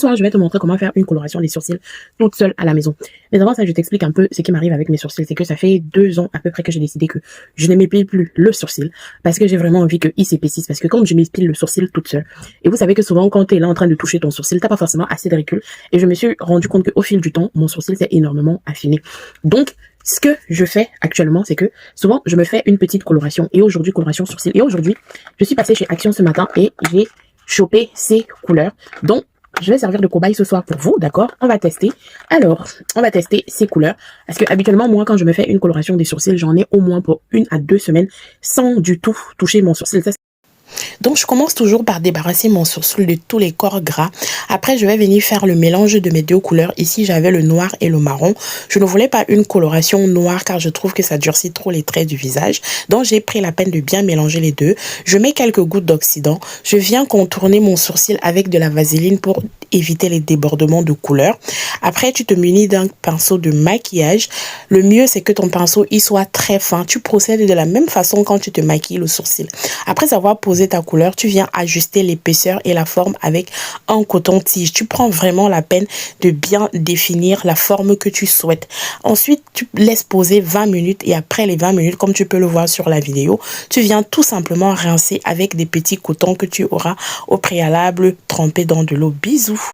soir, je vais te montrer comment faire une coloration des sourcils toute seule à la maison. Mais avant ça, je t'explique un peu ce qui m'arrive avec mes sourcils. C'est que ça fait 2 ans à peu près que j'ai décidé que je ne m'épile plus le sourcil parce que j'ai vraiment envie qu'il s'épaississe. Parce que quand je m'épile le sourcil toute seule, et vous savez que souvent quand tu es là en train de toucher ton sourcil, t'as pas forcément assez de recul. Et je me suis rendu compte qu'au fil du temps, mon sourcil s'est énormément affiné. Donc, ce que je fais actuellement, c'est que souvent, je me fais une petite coloration. Et aujourd'hui, coloration sourcil. Et aujourd'hui, je suis passée chez Action ce matin et j'ai chopé ces couleurs. Donc, je vais servir de cobaye ce soir pour vous, d'accord? On va tester. Alors, on va tester ces couleurs. Parce que habituellement, moi, quand je me fais une coloration des sourcils, j'en ai au moins pour 1 à 2 semaines sans du tout toucher mon sourcil. Donc, je commence toujours par débarrasser mon sourcil de tous les corps gras. Après, je vais venir faire le mélange de mes deux couleurs. Ici, j'avais le noir et le marron. Je ne voulais pas une coloration noire car je trouve que ça durcit trop les traits du visage. Donc, j'ai pris la peine de bien mélanger les deux. Je mets quelques gouttes d'oxydant. Je viens contourner mon sourcil avec de la vaseline pour éviter les débordements de couleur. Après, tu te munis d'un pinceau de maquillage. Le mieux, c'est que ton pinceau il soit très fin. Tu procèdes de la même façon quand tu te maquilles le sourcil. Après avoir posé ta couleur, tu viens ajuster l'épaisseur et la forme avec un coton-tige. Tu prends vraiment la peine de bien définir la forme que tu souhaites. Ensuite, tu laisses poser 20 minutes et après les 20 minutes, comme tu peux le voir sur la vidéo, tu viens tout simplement rincer avec des petits cotons que tu auras au préalable trempés dans de l'eau. Bisous!